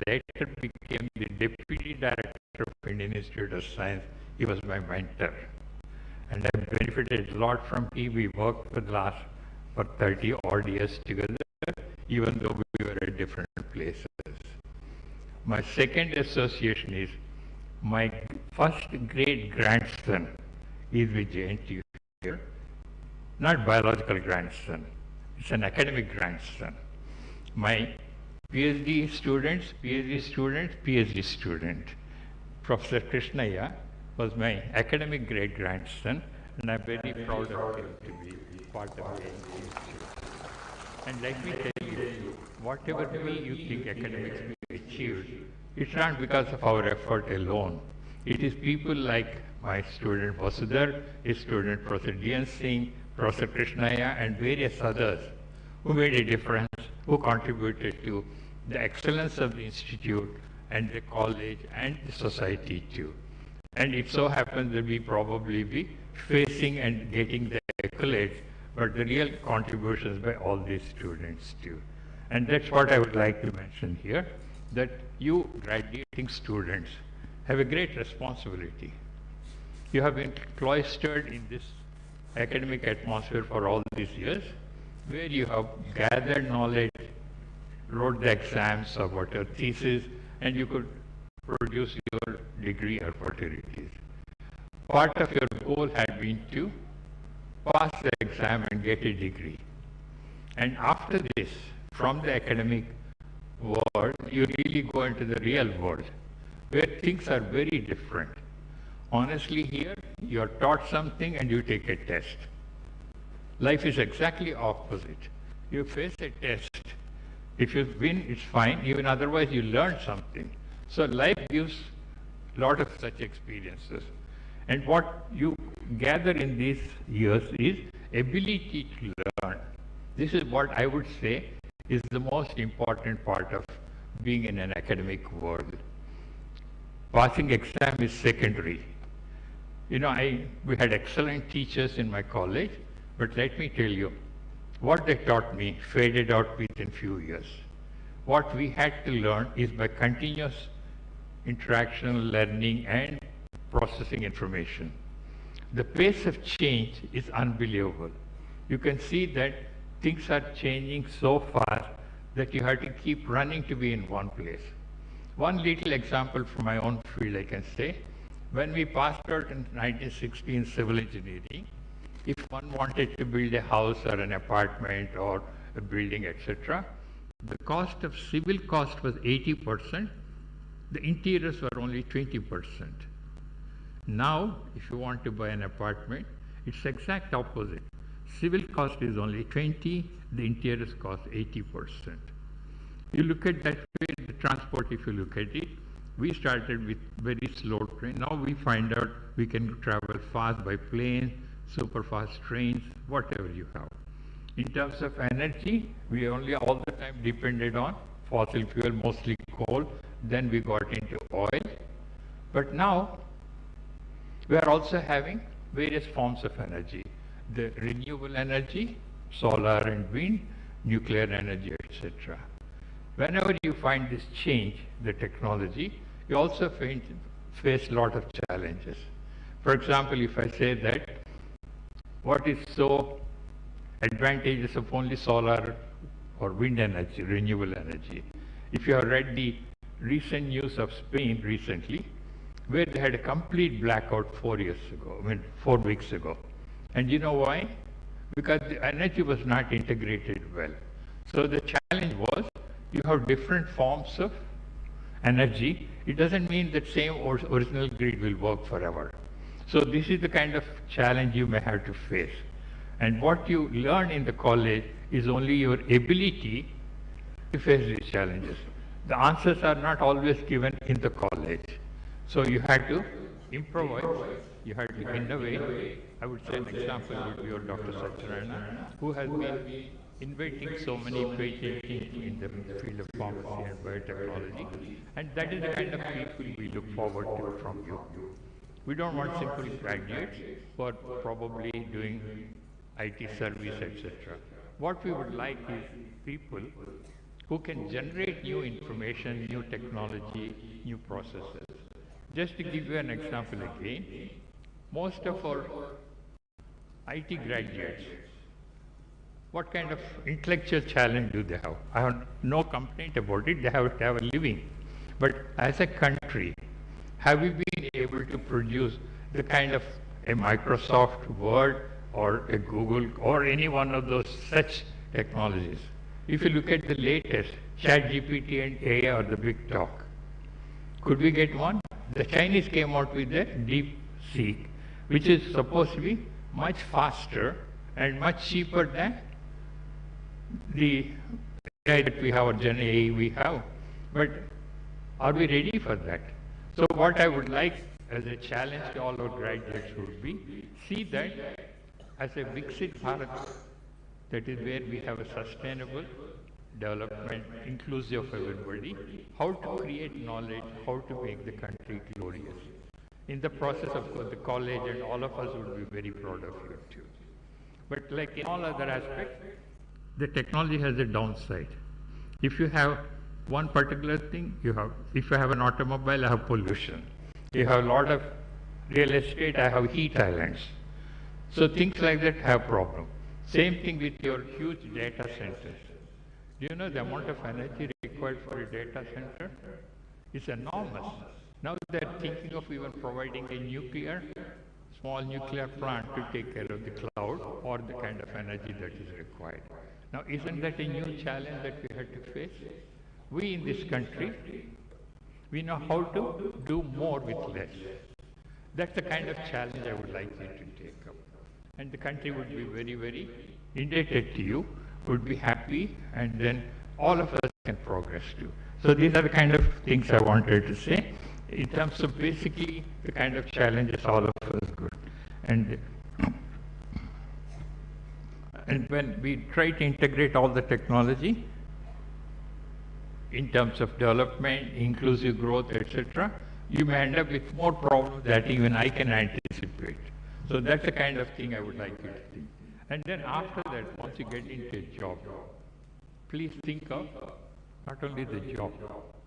later became the Deputy Director of Indian Institute of Science. He was my mentor. And I benefited a lot from him. We worked for 30 odd years together, even though we were at different places. My second association is my first great grandson is with JNTU here. Not biological grandson, it's an academic grandson. My PhD student, Professor Krishnaya was my academic great grandson, and I'm very proud of him to be part of the institute. And let me tell you, whatever you think academics we achieved, it's not because of our effort alone. It is people like my student Vasudhar, his student Professor D.N. Singh, Professor Krishnaya, and various others who made a difference, who contributed to the excellence of the institute and the college and the society too. And it so happens that we probably be facing and getting the accolades, but the real contributions by all these students too. And that's what I would like to mention here, that you graduating students have a great responsibility. You have been cloistered in this academic atmosphere for all these years, where you have gathered knowledge, wrote the exams or whatever thesis, and you could produce your degree or whatever it is. Part of your goal had been to pass the exam and get a degree. And after this, from the academic world, you really go into the real world, where things are very different. Honestly, here, you are taught something and you take a test. Life is exactly opposite. You face a test. If you win, it's fine. Even otherwise, you learn something. So life gives a lot of such experiences. And what you gather in these years is ability to learn. This is what I would say is the most important part of being in an academic world. Passing exam is secondary. You know, we had excellent teachers in my college, but let me tell you, what they taught me faded out within few years. What we had to learn is by continuous interaction, learning, and processing information. The pace of change is unbelievable. You can see that things are changing so fast that you have to keep running to be in one place. One little example from my own field I can say, when we passed out in 1960 in civil engineering, if one wanted to build a house or an apartment or a building, etc., the cost of civil cost was 80%, the interiors were only 20%. Now, if you want to buy an apartment, it's exact opposite. Civil cost is only 20, the interiors cost 80%. You look at that way, the transport, if you look at it, we started with very slow train. Now we find out we can travel fast by plane, super fast trains, whatever you have. In terms of energy, we only all the time depended on fossil fuel, mostly coal. Then we got into oil. But now, we are also having various forms of energy. The renewable energy, solar and wind, nuclear energy, etc. Whenever you find this change, the technology, you also face a lot of challenges. For example, if I say that what is so advantageous of only solar or wind energy, renewable energy. If you have read the recent news of Spain recently, where they had a complete blackout 4 weeks ago. And you know why? Because the energy was not integrated well. So the challenge was, you have different forms of energy. It doesn't mean that same original grid will work forever. So this is the kind of challenge you may have to face. And what you learn in the college is only your ability to face these challenges. The answers are not always given in the college. So you had to improvise, you had to innovate. I would say an example would be your Dr. Satyanarayana, who has been inventing so many patents in the field of pharmacy and biotechnology. And that is the kind of people we look forward to from you. We don't want simple graduates who are probably doing IT service, etc. What we would like is people who can generate new information, new technology, new processes. Just to give you an example again, most of our IT graduates, what kind of intellectual challenge do they have? I have no complaint about it, they have to have a living. But as a country, have we been able to produce the kind of a Microsoft Word or a Google or any one of those such technologies? If you look at the latest, ChatGPT and AI are the big talk. Could we get one? The Chinese came out with a DeepSeek, which is supposed to be much faster and much cheaper than the AI that we have or Gen AI we have. But are we ready for that? So what I would like as a challenge to all our graduates would be, see that as a Viksit Bharat, that is where we have a sustainable development, inclusive of everybody, how to create knowledge, how to make the country glorious. In the process, of course, the college and all of us would be very proud of you too. But like in all other aspects, the technology has a downside. If you have one particular thing, if you have an automobile, I have pollution. You have a lot of real estate, I have heat islands. So things like that have problem. Same thing with your huge data centers. Do you know the amount of energy required for a data center? It's enormous. Now they're thinking of even providing a small nuclear plant to take care of the cloud or the kind of energy that is required. Now isn't that a new challenge that we had to face? We in this country, we know how to do more with less. That's the kind of challenge I would like you to take up. And the country would be very, very indebted to you, would be happy, and then all of us can progress too. So these are the kind of things I wanted to say. In terms of basically the kind of challenges all of us good. And when we try to integrate all the technology in terms of development, inclusive growth, etc., you may end up with more problems that even I can anticipate. So that's the kind of thing I would like you to think. And then after that, once you get into a job, please think of not only the job,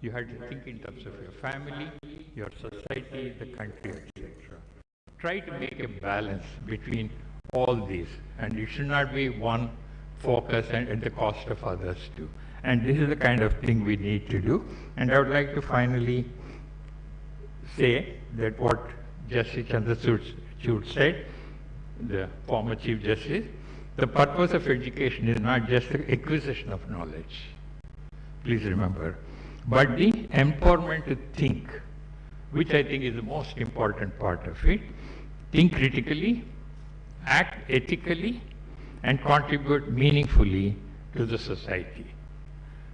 you have to think in terms of your family, your society, the country, etc. Try to make a balance between all these, and it should not be one focus and at the cost of others too. And this is the kind of thing we need to do. And I would like to finally say that what Justice Chandrachud said, the former Chief Justice, the purpose of education is not just the acquisition of knowledge, please remember, but the empowerment to think, which I think is the most important part of it. Think critically, act ethically, and contribute meaningfully to the society.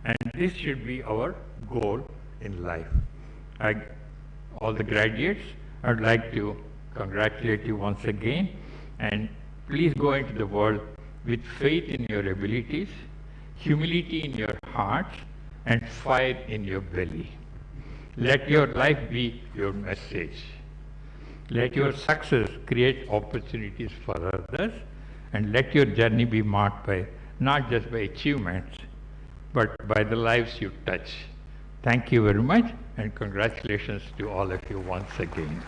And this should be our goal in life. All the graduates, I would like to congratulate you once again, and please go into the world with faith in your abilities, humility in your hearts, and fire in your belly. Let your life be your message. Let your success create opportunities for others, and let your journey be marked by not just by achievements, but by the lives you touch. Thank you very much, and congratulations to all of you once again.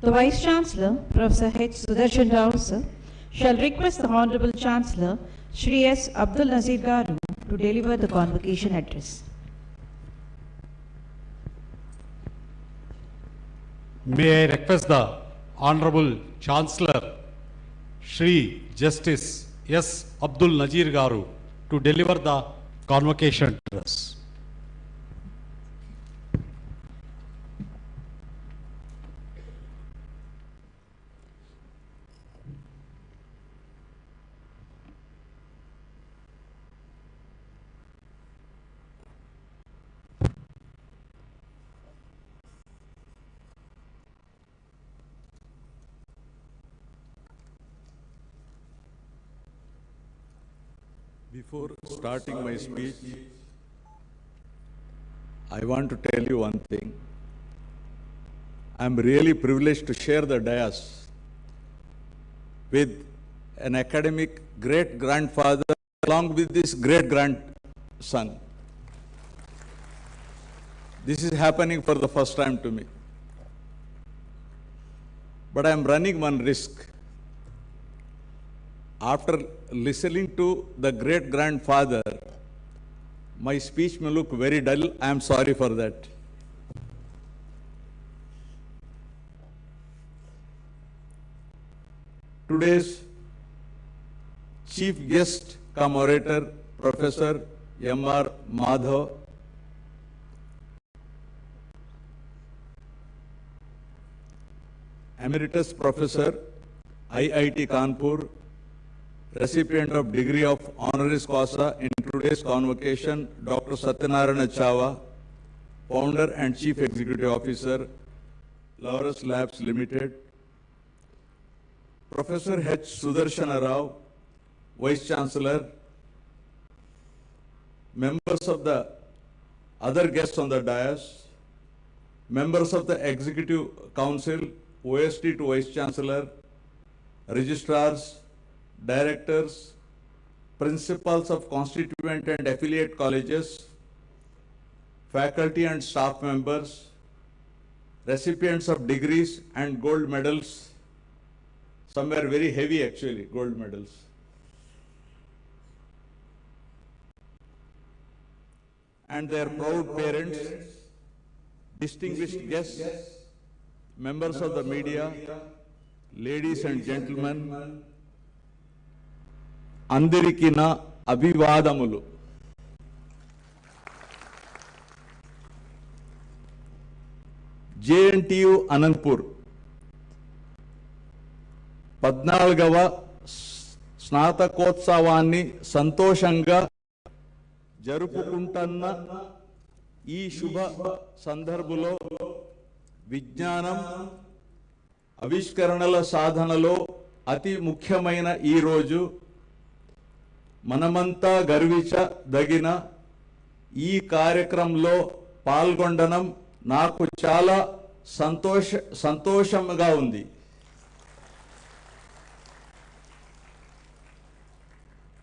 The Vice Chancellor, Professor H. Sudarshan Rao, sir, shall request the Honorable Chancellor, Shri S. Abdul Nazeer Garu, to deliver the convocation address. May I request the Honorable Chancellor, Shri Justice S. Abdul Nazeer Garu, to deliver the convocation address. Before starting my speech, I want to tell you one thing. I'm really privileged to share the dais with an academic great-grandfather along with this great-grandson. This is happening for the first time to me. But I'm running one risk. After listening to the great-grandfather, my speech may look very dull. I am sorry for that. Today's chief guest cum orator, Professor M.R. Madhav, Emeritus Professor, IIT Kanpur, recipient of degree of honoris causa in today's convocation, Dr. Satyanarayana Chava, founder and chief executive officer, Laurus Labs Limited, Professor H. Sudarshana Rao, Vice Chancellor, members of the other guests on the dais, members of the Executive Council, OST to Vice Chancellor, registrars, directors, principals of constituent and affiliate colleges, faculty and staff members, recipients of degrees and gold medals. Some were very heavy actually, gold medals. And their proud parents, distinguished guests, members of the media, ladies and gentlemen, Andariki na Abhivadamuలు. JNTU Anandpur 14వ స్నాతకోత్సవాన్ని సంతోషంగా జరుపుకుంటున్న ఈ శుభ సందర్భంలో విజ్ఞానం ఆవిష్కరణల సాధనలో అతి ముఖ్యమైన ఈ రోజు మనమంతా గర్వించదగిన ఈ కార్యక్రమంలో పాల్గొనడం నాకు చాలా సంతోషంగా ఉంది.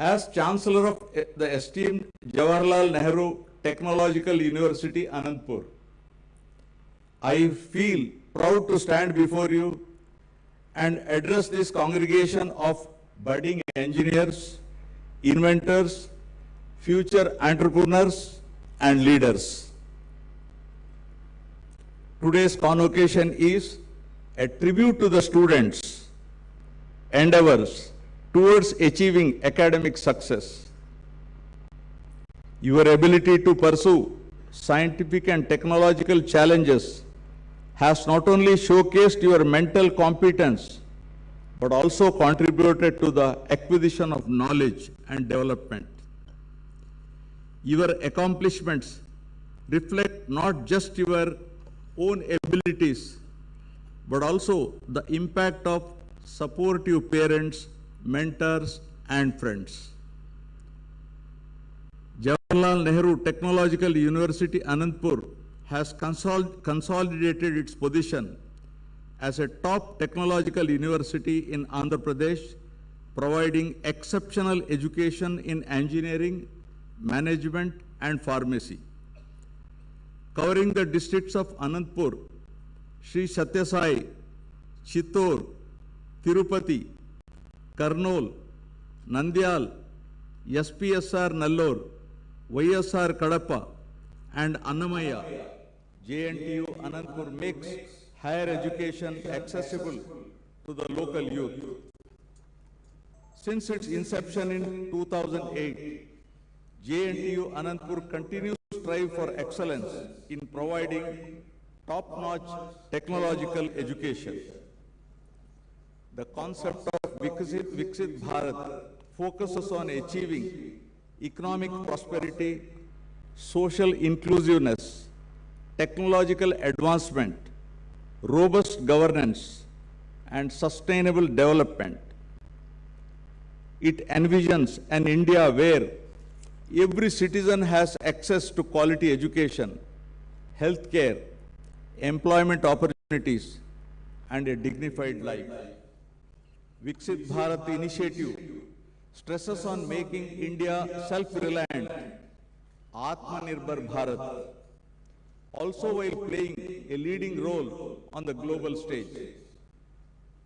As Chancellor of the esteemed Jawaharlal Nehru Technological University, Anandpur, I feel proud to stand before you and address this congregation of budding engineers, inventors, future entrepreneurs, and leaders. Today's convocation is a tribute to the students' endeavors towards achieving academic success. Your ability to pursue scientific and technological challenges has not only showcased your mental competence, but also contributed to the acquisition of knowledge and development. Your accomplishments reflect not just your own abilities, but also the impact of supportive parents, mentors, and friends. Jawaharlal Nehru Technological University, Anandpur has consolidated its position as a top technological university in Andhra Pradesh, providing exceptional education in engineering, management, and pharmacy. Covering the districts of Anandpur, Sri Satya Sai, Chittor, Tirupati, Karnool, Nandyal, SPSR Nallur, YSR Kadapa, and Annamaya, JNTU Anandpur makes higher education accessible to the local youth. Since its inception in 2008, JNTU Anandpur continues to strive for excellence in providing top-notch technological education. The concept of Viksit Bharat focuses on achieving economic prosperity, social inclusiveness, technological advancement, robust governance, and sustainable development. it envisions an India where every citizen has access to quality education, healthcare, employment opportunities, and a dignified life. Viksit Bharat initiative stresses on making India self-reliant, Atmanirbhar Bharat, also while playing a leading role on the global stage.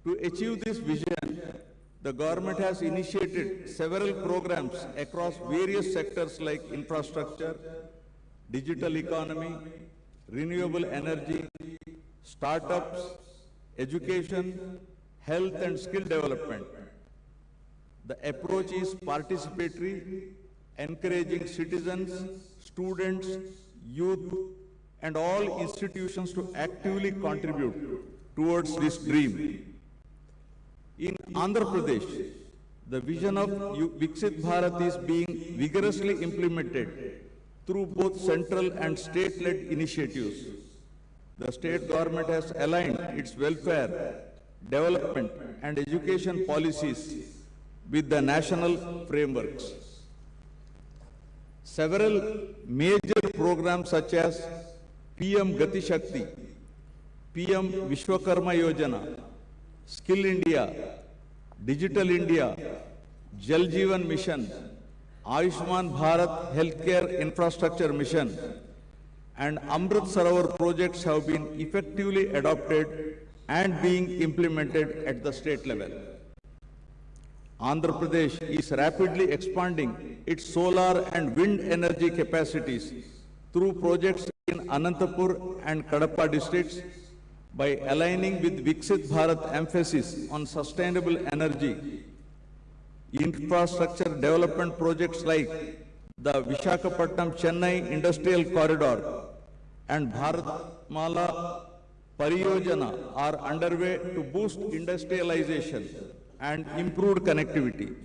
To achieve this vision, the government has initiated several programs across various sectors like infrastructure, digital economy, renewable energy, startups, education, health and skill development. The approach is participatory, encouraging citizens, students, youth, and all institutions to actively contribute towards this dream. In Andhra Pradesh, the vision of Viksit Bharat is being vigorously implemented through both central and state-led initiatives. The state government has aligned its welfare, development, and education policies with the national frameworks. Several major programs such as PM Gati Shakti, PM Vishwakarma Yojana, Skill India, Digital India, Jal Jeevan Mission, Ayushman Bharat Healthcare Infrastructure Mission, and Amrit Sarovar projects have been effectively adopted and being implemented at the state level. Andhra Pradesh is rapidly expanding its solar and wind energy capacities through projects in Anantapur and Kadapa districts by aligning with Viksit Bharat emphasis on sustainable energy. Infrastructure development projects like the Visakhapatnam-Chennai Industrial Corridor and Bharatmala Pariyojana are underway to boost industrialization and improved connectivity.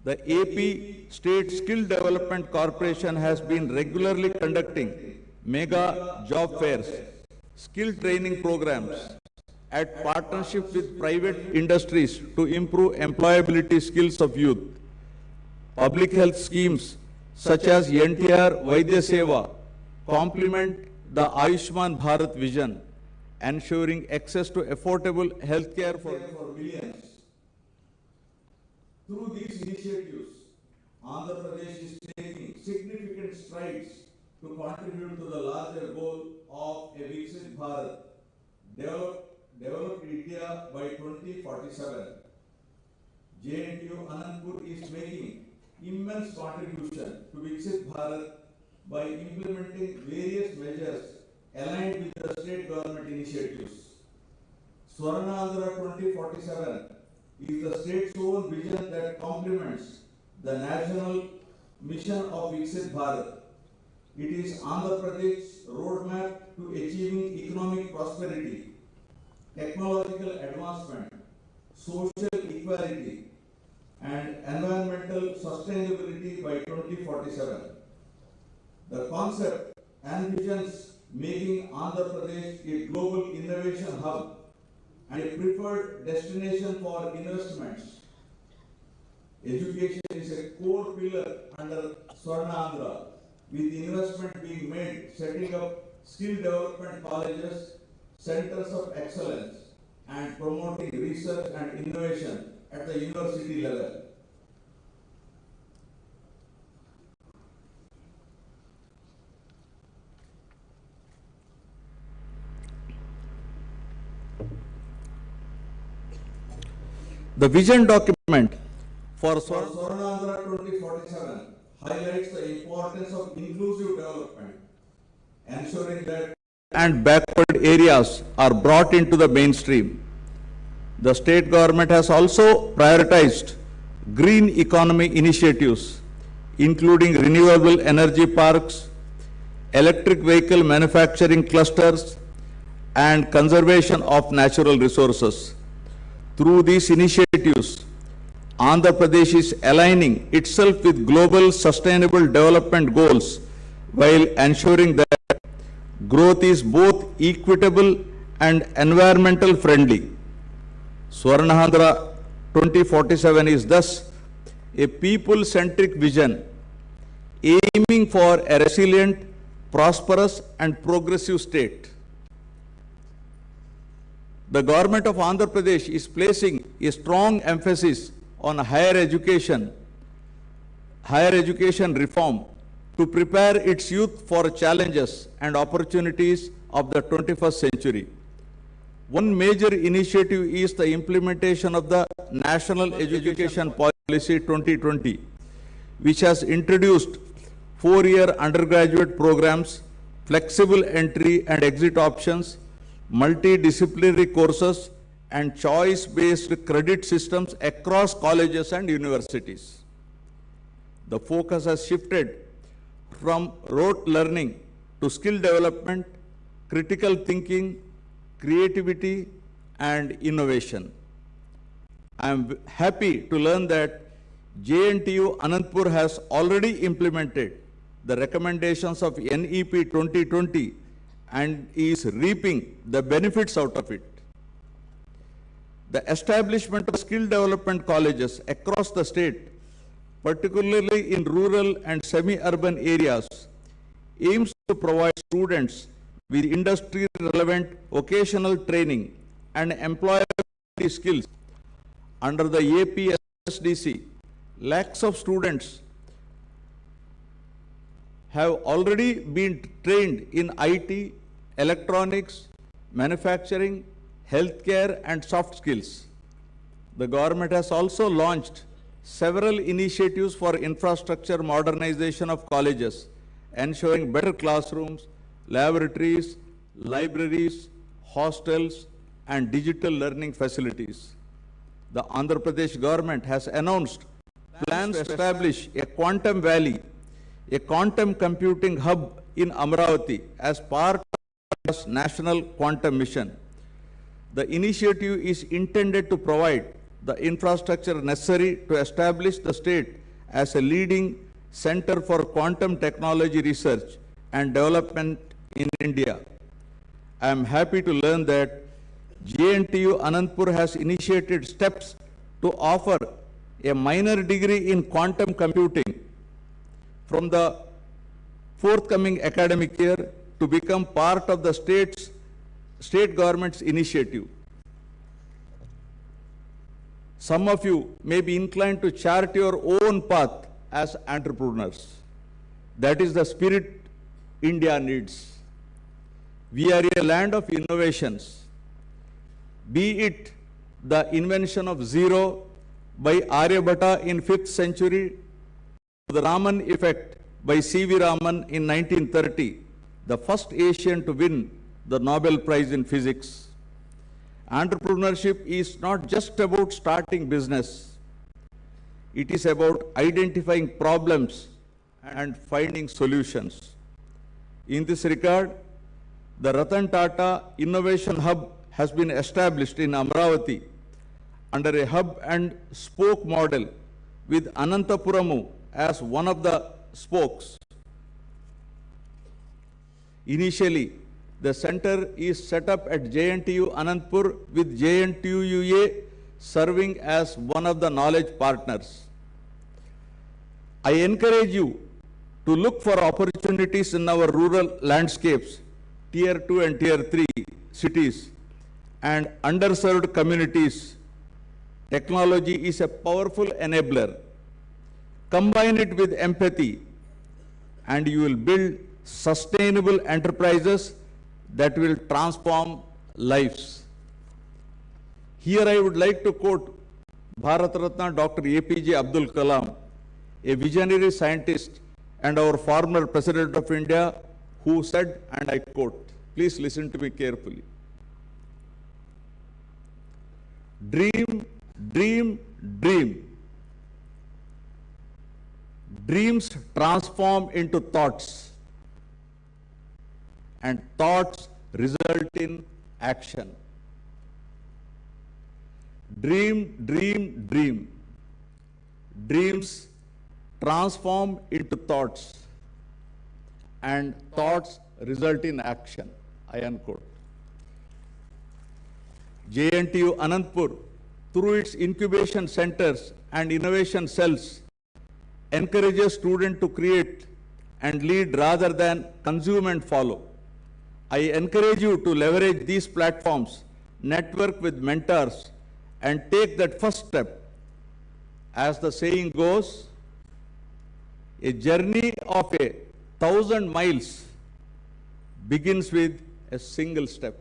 The AP State Skill Development Corporation has been regularly conducting mega job fairs, skill training programs, at partnership with private industries to improve employability skills of youth. Public health schemes such as NTR Vaidya Seva complement the Ayushman Bharat vision, ensuring access to affordable healthcare for millions. Through these initiatives, Andhra Pradesh is taking significant strides to contribute to the larger goal of a Viksit Bharat, developed India by 2047. JNTU Anandpur is making immense contribution to Viksit Bharat by implementing various measures aligned with the state government initiatives. Swarnandhra 2047 is the state's own vision that complements the national mission of Viksit Bharat. It is Andhra Pradesh's roadmap to achieving economic prosperity, technological advancement, social equality, and environmental sustainability by 2047. The concept envisions making Andhra Pradesh a global innovation hub and a preferred destination for investments. Education is a core pillar under Swarnandhra, with investment being made setting up skill development colleges, centers of excellence, and promoting research and innovation at the university level. The vision document for Swarnandhra 2047 highlights the importance of inclusive development, ensuring that and backward areas are brought into the mainstream. The state government has also prioritized green economy initiatives, including renewable energy parks, electric vehicle manufacturing clusters, and conservation of natural resources. Through these initiatives, Andhra Pradesh is aligning itself with global sustainable development goals while ensuring that growth is both equitable and environmental friendly. Swarnandhra 2047 is thus a people-centric vision aiming for a resilient, prosperous and progressive state. The government of Andhra Pradesh is placing a strong emphasis on higher education reform to prepare its youth for challenges and opportunities of the 21st century. One major initiative is the implementation of the National Education Policy 2020, which has introduced 4-year undergraduate programs, flexible entry and exit options, multidisciplinary courses, and choice-based credit systems across colleges and universities. The focus has shifted from rote learning to skill development, critical thinking, creativity, and innovation. I am happy to learn that JNTU Anantapur has already implemented the recommendations of NEP 2020 and is reaping the benefits out of it. The establishment of skill development colleges across the state, particularly in rural and semi-urban areas, aims to provide students with industry-relevant vocational training and employability skills. Under the APSDC, lakhs of students have already been trained in IT, electronics, manufacturing, healthcare and soft skills. The government has also launched several initiatives for infrastructure modernization of colleges, ensuring better classrooms, laboratories, libraries, hostels, and digital learning facilities. The Andhra Pradesh government has announced plans to establish a quantum valley, a quantum computing hub in Amravati as part of its national quantum mission. The initiative is intended to provide the infrastructure necessary to establish the state as a leading center for quantum technology research and development in India. I am happy to learn that JNTU Anantapur has initiated steps to offer a minor degree in quantum computing from the forthcoming academic year to become part of the state government's initiative. Some of you may be inclined to chart your own path as entrepreneurs. That is the spirit India needs. We are a land of innovations. Be it the invention of zero by Aryabhatta in 5th century, the Raman effect by C.V. Raman in 1930, the first Asian to win the Nobel Prize in Physics. Entrepreneurship is not just about starting business. It is about identifying problems and finding solutions. In this regard, the Ratan Tata Innovation Hub has been established in Amravati under a hub and spoke model with Anantapuramu as one of the spokes. Initially, the center is set up at JNTU Anantapur with JNTUA serving as one of the knowledge partners. I encourage you to look for opportunities in our rural landscapes, Tier 2 and Tier 3 cities, and underserved communities. Technology is a powerful enabler. Combine it with empathy, and you will build sustainable enterprises that will transform lives. Here I would like to quote Bharat Ratna Dr. APJ Abdul Kalam, a visionary scientist and our former President of India, who said, and I quote, please listen to me carefully. Dream, dream, dream. Dreams transform into thoughts, and thoughts result in action. Dream, dream, dream. Dreams transform into thoughts, and thoughts result in action. I unquote. JNTU Anantapur, through its incubation centers and innovation cells, encourages students to create and lead rather than consume and follow. I encourage you to leverage these platforms, network with mentors, and take that first step. As the saying goes, a journey of 1,000 miles begins with a single step.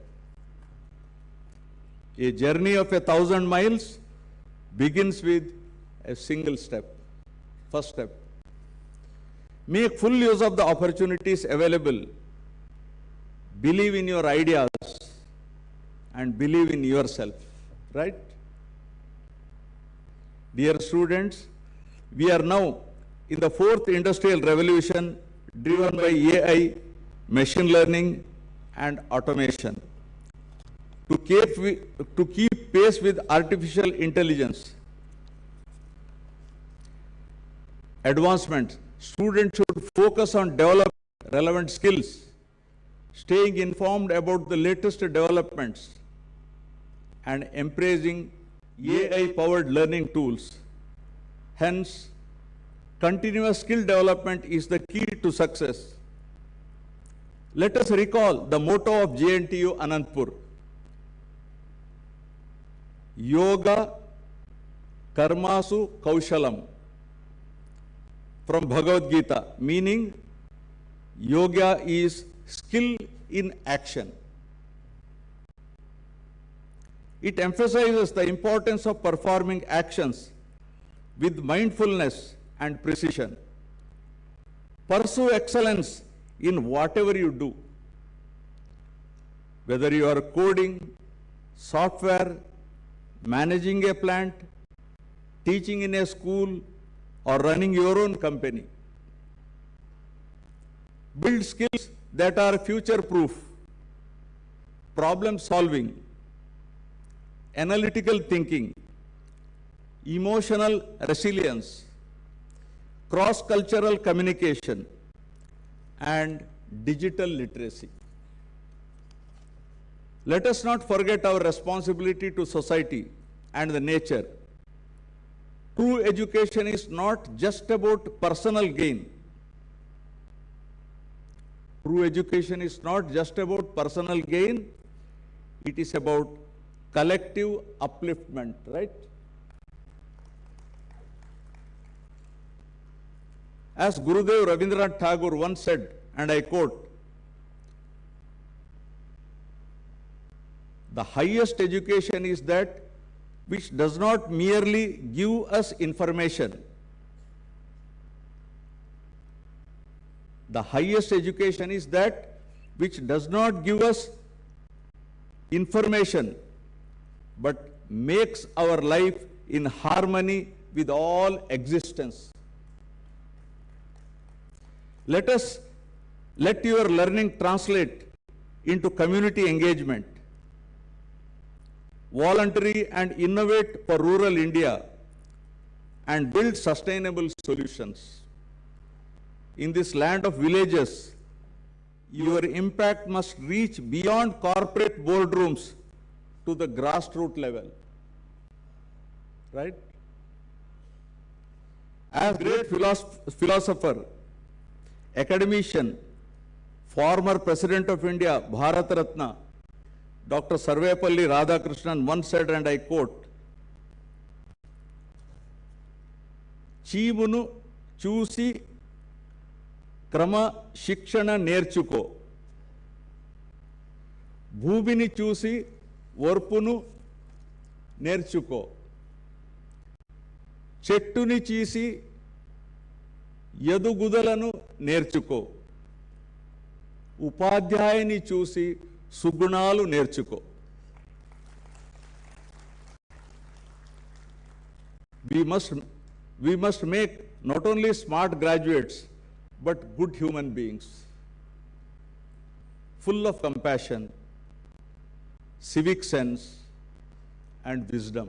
A journey of 1,000 miles begins with a single step. First step. Make full use of the opportunities available. Believe in your ideas and believe in yourself, right? Dear students, we are now in the fourth industrial revolution driven by AI, machine learning and automation. To keep pace with artificial intelligence advancements, students should focus on developing relevant skills, staying informed about the latest developments, and embracing AI-powered learning tools. Hence, continuous skill development is the key to success. Let us recall the motto of JNTU Anandpur. Yoga Karmasu Kaushalam, from Bhagavad Gita, meaning yoga is skill in action. It emphasizes the importance of performing actions with mindfulness and precision. Pursue excellence in whatever you do, whether you are coding, software, managing a plant, teaching in a school, or running your own company. Build skills that are future-proof, problem-solving, analytical thinking, emotional resilience, cross-cultural communication, and digital literacy. Let us not forget our responsibility to society and the nature. True education is not just about personal gain. True education is not just about personal gain, it is about collective upliftment, right? As Gurudev Rabindranath Tagore once said, and I quote, "The highest education is that which does not merely give us information. The highest education is that which does not give us information, but makes our life in harmony with all existence." Let your learning translate into community engagement. Voluntary and innovate for rural India and build sustainable solutions. In this land of villages, your impact must reach beyond corporate boardrooms to the grassroots level. Right? As great philosopher, academician, former President of India, Bharat Ratna, Dr. Sarvepalli Radhakrishnan once said, and I quote, "Chivunu chusi krama shikshana nerchuko. Bhumini chusi varpunu nerchuko. Chettuni chisi యదుగుదలను నేర్చుకో. ఉపాధ్యాయుని చూసి సుగుణాలు నేర్చుకో." We must make not only smart graduates, but good human beings, full of compassion, civic sense, and wisdom.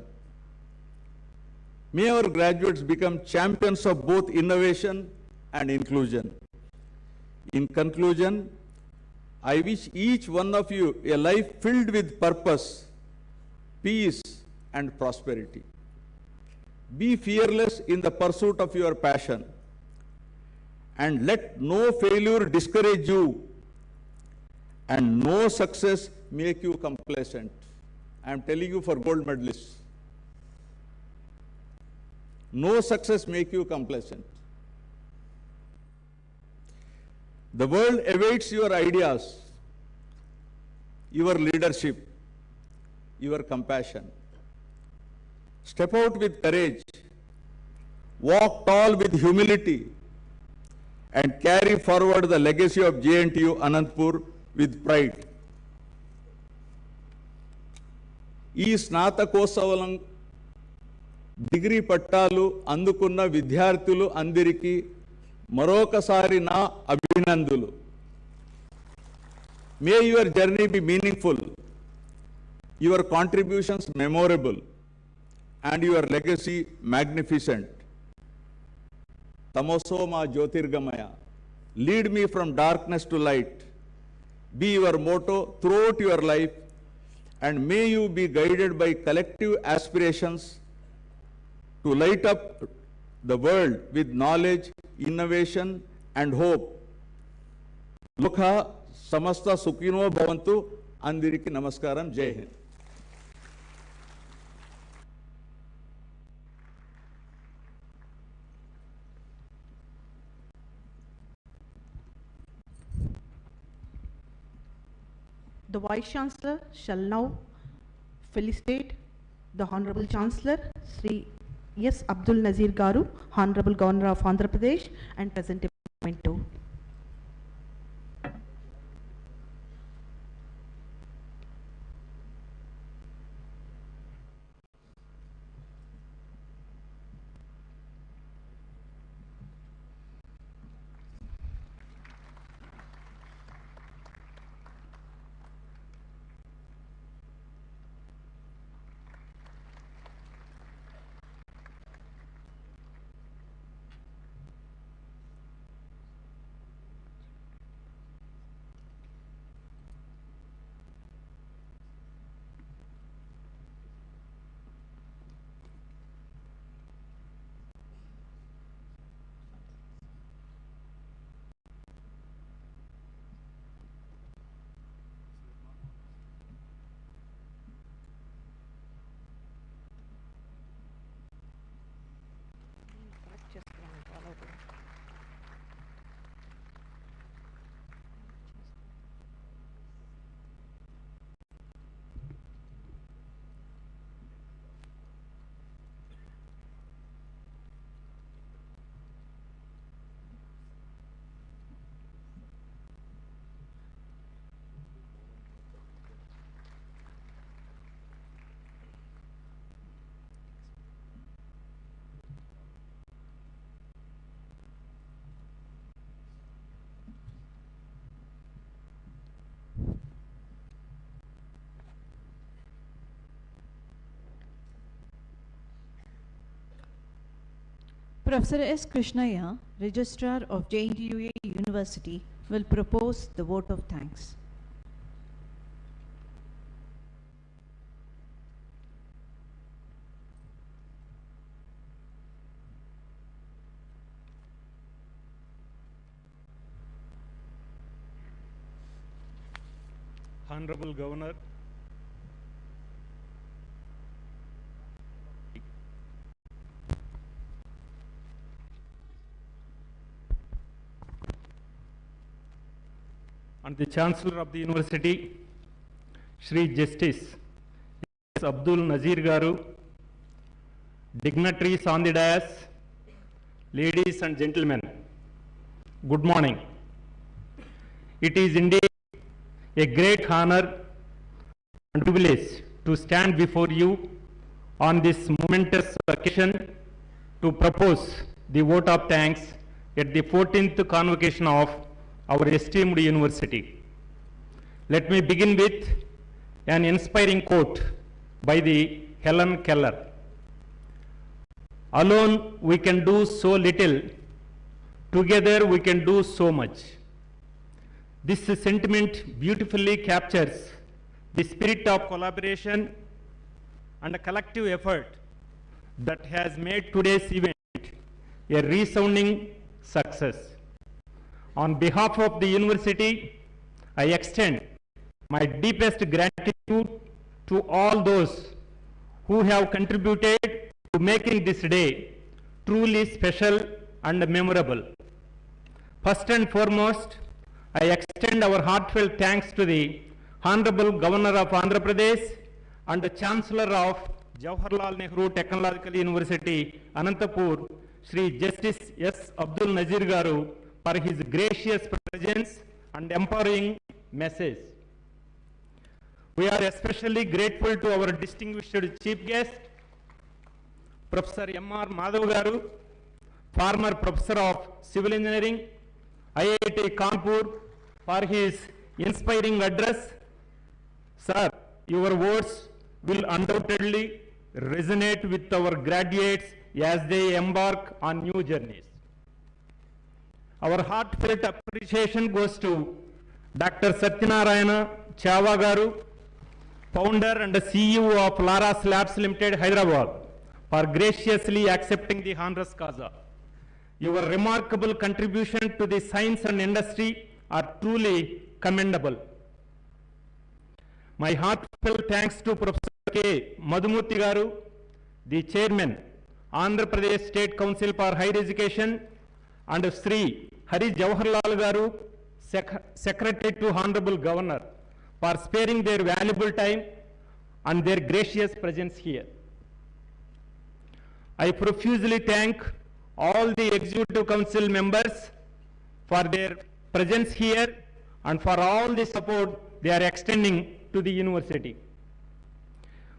May our graduates become champions of both innovation and inclusion. In conclusion, I wish each one of you a life filled with purpose, peace, and prosperity. Be fearless in the pursuit of your passion, and let no failure discourage you, and no success make you complacent. I am telling you for gold medalists. No success make you complacent. The world awaits your ideas, your leadership, your compassion. Step out with courage, walk tall with humility, and carry forward the legacy of JNTU Anantapur with pride. ఈ స్నాతకోత్సవం degree పట్టాలు అందుకున్న విద్యార్థులు అందరికీ మరొకసారి నా అభినందనలు. May your journey be meaningful, your contributions memorable, and your legacy magnificent. Tamoso ma jyotirgamaya, lead me from darkness to light, be your motto throughout your life, and may you be guided by collective aspirations to light up the world with knowledge, innovation, and hope. Lokha samasta sukhino bhavantu. Andiriki namaskaram. Jai Hind. The Vice Chancellor shall now felicitate the Honorable Chancellor, Sri S. Abdul Nazeer Garu, Honorable Governor of Andhra Pradesh, and present a memento. Professor S. Krishnaya, Registrar of JNTUA University, will propose the vote of thanks. Honorable Governor, and the Chancellor of the University, Shri Justice S. Abdul Nazeer Garu, dignitaries on the dais, ladies and gentlemen, good morning. It is indeed a great honor and privilege to stand before you on this momentous occasion to propose the vote of thanks at the 14th convocation of our esteemed university. Let me begin with an inspiring quote by the Helen Keller. Alone we can do so little, together we can do so much. This sentiment beautifully captures the spirit of collaboration and a collective effort that has made today's event a resounding success. On behalf of the university, I extend my deepest gratitude to all those who have contributed to making this day truly special and memorable. First and foremost, I extend our heartfelt thanks to the Honorable Governor of Andhra Pradesh and the Chancellor of Jawaharlal Nehru Technological University, Anantapur, Shri Justice S. Abdul Nazeer Garu, for his gracious presence and empowering message. We are especially grateful to our distinguished chief guest, Professor M.R. Madhav Garu, former Professor of Civil Engineering, IIT Kanpur, for his inspiring address. Sir, your words will undoubtedly resonate with our graduates as they embark on new journeys. Our heartfelt appreciation goes to Dr. Satyanarayana Chava Garu, founder and CEO of Laras Labs Limited, Hyderabad, for graciously accepting the honoris causa. Your remarkable contribution to the science and industry are truly commendable. My heartfelt thanks to Professor K. Madhumurthy Garu, the Chairman, Andhra Pradesh State Council for Higher Education, and Sri Hari Jawaharlal Garu, Secretary to Honorable Governor, for sparing their valuable time and their gracious presence here. I profusely thank all the Executive Council members for their presence here and for all the support they are extending to the university.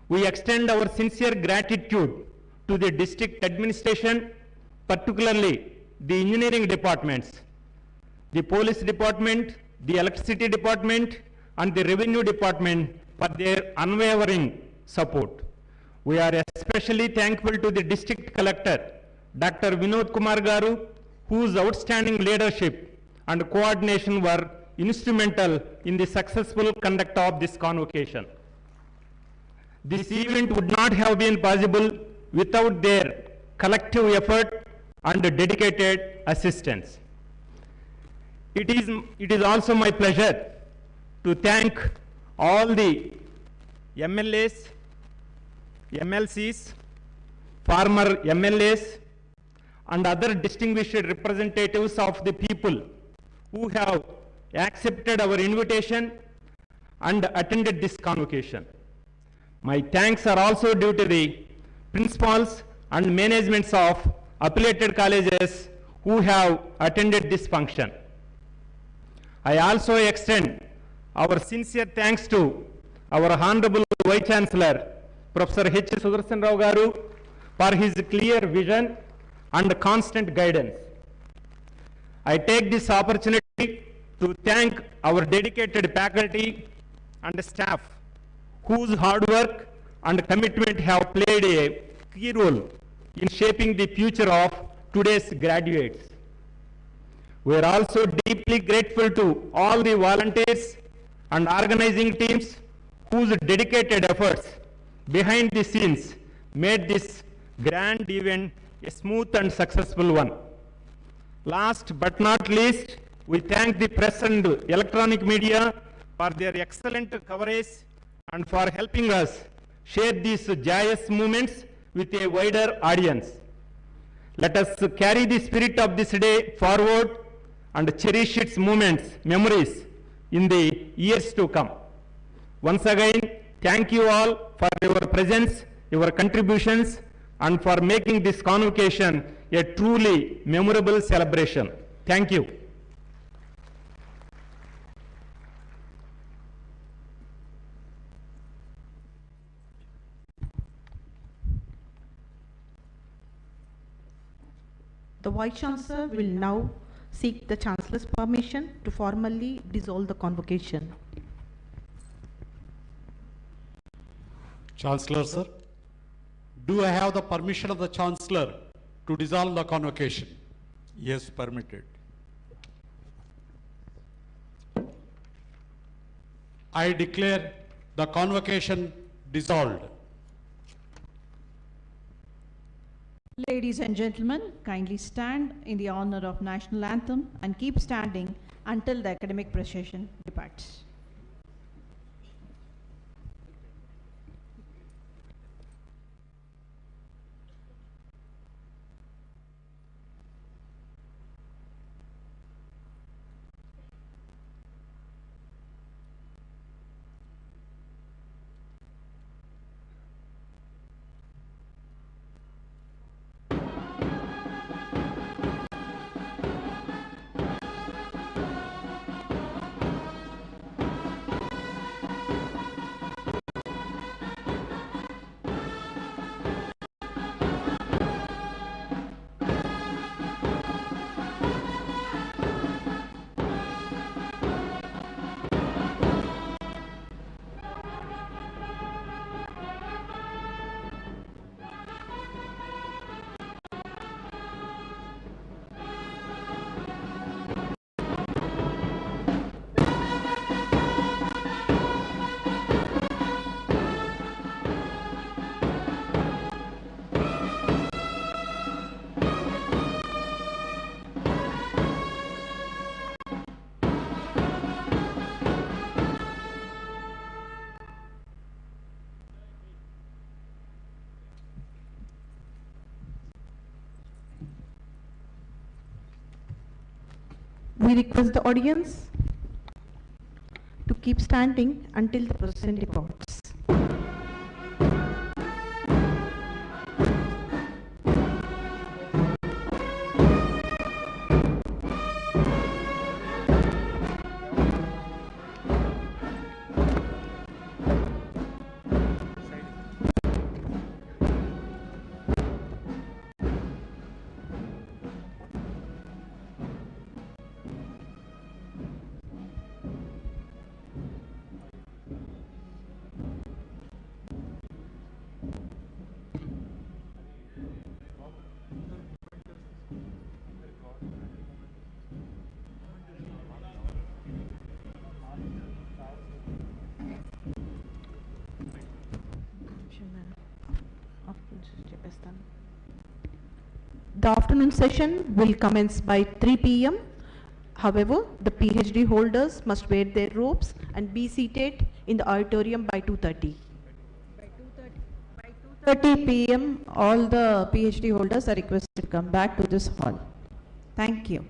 We extend our sincere gratitude to the district administration, particularly the engineering departments, the police department, the electricity department, and the revenue department for their unwavering support. We are especially thankful to the district collector, Dr. Vinod Kumar Garu, whose outstanding leadership and coordination were instrumental in the successful conduct of this convocation. This event would not have been possible without their collective effort and dedicated assistance. It is also my pleasure to thank all the MLAs, MLCs, former MLAs, and other distinguished representatives of the people who have accepted our invitation and attended this convocation. My thanks are also due to the principals and managements of affiliated colleges who have attended this function. I also extend our sincere thanks to our Honorable Vice Chancellor, Professor H. Sudarshan Rao Garu, for his clear vision and constant guidance. I take this opportunity to thank our dedicated faculty and staff whose hard work and commitment have played a key role in shaping the future of today's graduates. We are also deeply grateful to all the volunteers and organizing teams whose dedicated efforts behind the scenes made this grand event a smooth and successful one. Last but not least, we thank the press and electronic media for their excellent coverage and for helping us share these joyous moments with a wider audience. Let us carry the spirit of this day forward and cherish its memories in the years to come. Once again, thank you all for your presence, your contributions, and for making this convocation a truly memorable celebration. Thank you. The Vice Chancellor will now seek the Chancellor's permission to formally dissolve the convocation. Chancellor, sir, do I have the permission of the Chancellor to dissolve the convocation? Yes, permitted. I declare the convocation dissolved. Ladies and gentlemen, kindly stand in the honor of national anthem and keep standing until the academic procession departs. We request the audience to keep standing until the president departs. The afternoon session will commence by 3 p.m. However, the PhD holders must wear their robes and be seated in the auditorium by 2:30. By 2:30 p.m., all the PhD holders are requested to come back to this hall. Thank you.